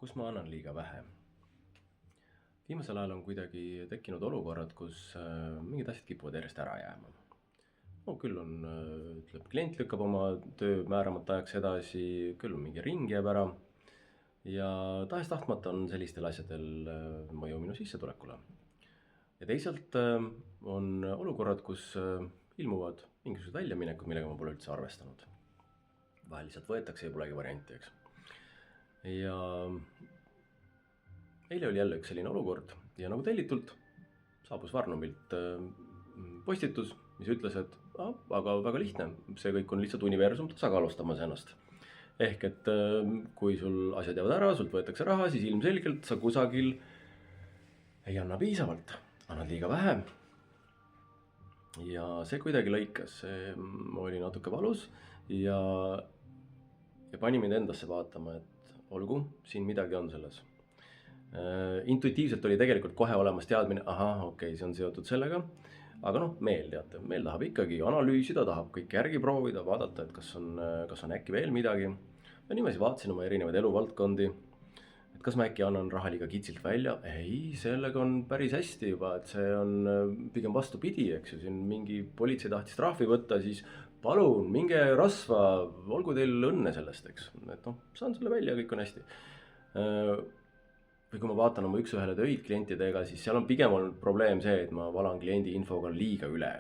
Kus ma annan liiga vähe? Viimasel ajal on kuidagi tekkinud olukorrad, kus mingid asjad kipuvad järjest ära jääma. No küll on, klient lükkab oma töö määramata ajaks edasi, küll mingi ring jääb ära. Ja tahes-tahtmata on sellistel asjadel mõju minu sissetulekule. Ja teisalt on olukorrad, kus ilmuvad mingisugused väljaminekud, millega ma pole üldse arvestanud. Vahel lihtsalt võetakse ja polegi varianti, eks. Ja eile oli jälle üks selline olukord ja nagu tellitult saabus Varnumilt postitus, mis ütles, et aga väga lihtne, see kõik on lihtsalt universum tasakaalustamas ennast. Ehk et kui sul asjad jäävad ära, sult võetakse raha, siis ilmselgelt sa kusagil ei anna piisavalt, annad liiga vähe. Ja see kuidagi lõikas, see oli natuke valus ja pani mind endasse vaatama, et olgu, siin midagi on selles. Intuitiivselt oli tegelikult kohe olemas teadmine, okei, see on seotud sellega, aga meel tahab ikkagi analüüsida, tahab kõik järgi proovida, vaadata, et kas on äkki veel midagi. Ja niimoodi vaatasin oma erinevaid eluvaldkondi, et kas ma äkki annan raha liiga kitsilt välja. Ei, sellega on päris hästi juba, et see on pigem vastupidi, eks ju, siin mingi politsei tahtis trahvi võtta, siis palun, minge rasva, olgu teil õnne sellest, eks. Et saan selle välja, kõik on hästi. Või kui ma vaatan oma üks-ühele töid klientidega, siis seal on pigem olnud probleem see, et ma valan kliendi infoga liiga üle,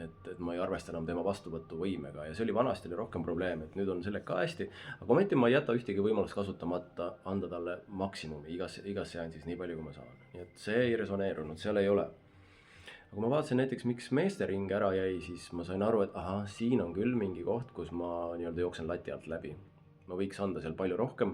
et ma ei arvesta enam tema vastuvõtuvõimega ja see oli vanasti rohkem probleem, et nüüd on sellega ka hästi, aga ometi ma ei jäta ühtegi võimalust kasutamata, anda talle maksimumi igas seansis nii palju, kui ma saan. Nii et see ei resoneerunud, seal ei ole. Aga kui ma vaatasin näiteks, miks meestering ära jäi, siis ma sain aru, et siin on küll mingi koht, kus ma jooksen lati alt läbi. Ma võiks anda seal palju rohkem,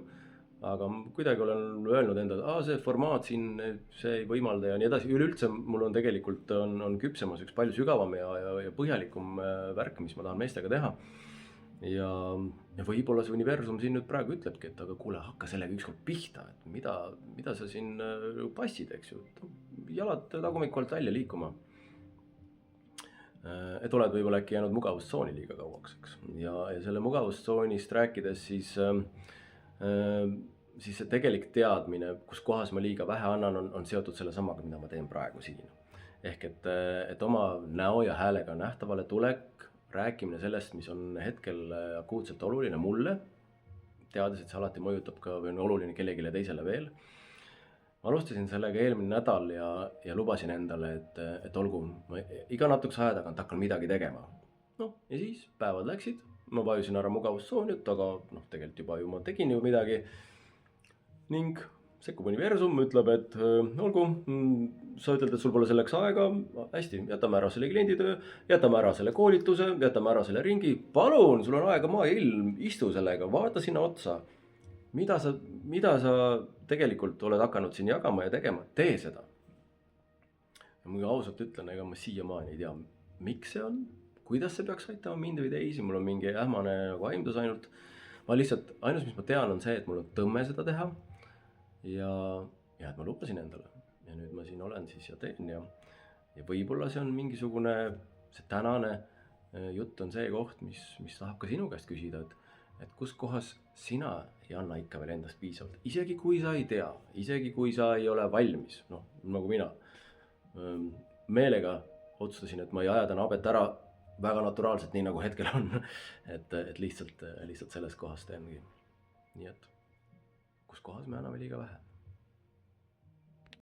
aga kuidagi olen öelnud endale, see formaat siin, see ei võimalda ja nii edasi. Üleüldse mul on tegelikult on küpsemas üks palju sügavam ja põhjalikum värk, mis ma tahan meestega teha. Ja võib-olla see universum siin nüüd praegu ütlebki, et aga kuule, hakka sellega ükskord pihta, et mida sa siin passid, eks ju. Jalad tagumikku alt välja liikuma. Et oled võib-olla äkki jäänud mugavustsooni liiga kauaks, eks. Ja selle mugavustsoonist rääkides siis see tegelik teadmine, kus kohas ma liiga vähe annan, on seotud selle samaga, mida ma teen praegu siin. Ehk et oma näo ja häälega nähtavale tulek, rääkimine sellest, mis on hetkel akuutselt oluline mulle, teades, et see alati mõjutab ka või on oluline kellegile teisele veel. Ma alustasin sellega eelmine nädal ja lubasin endale, et olgu, ma iga natukese aja tagant hakkan midagi tegema. Ja siis päevad läksid, ma vajusin ära mugavustsooni, aga tegelikult juba ju ma tegin ju midagi. Ning sekkub universum, ütleb, et olgu, sa ütled, et sul pole selleks aega, hästi, jätame ära selle klienditöö, jätame ära selle koolituse, jätame ära selle ringi, palun, sul on aega maa ilm, istu sellega, vaata sinna otsa. Mida sa tegelikult oled hakanud siin jagama ja tegema, tee seda. Ja muidu ausalt ütlen, ega ma siiamaani ei tea, miks see on, kuidas see peaks aitama mind või teisi, mul on mingi ähmane aimdus ainult. Ma lihtsalt, ainus mis ma tean on see, et mul on tõmme seda teha ja et ma lubasin endale ja nüüd ma siin olen siis ja teen ja võib-olla see on mingisugune, see tänane jutt on see koht, mis tahab ka sinu käest küsida, et kus kohas sina ei anna ikka veel endast piisavalt, isegi kui sa ei tea, isegi kui sa ei ole valmis, nagu mina meelega otsustasin, et ma ei aja täna abet ära väga naturaalselt, nii nagu hetkel on, et lihtsalt selles kohas teengi. Nii et kus kohas me anname liiga vähe.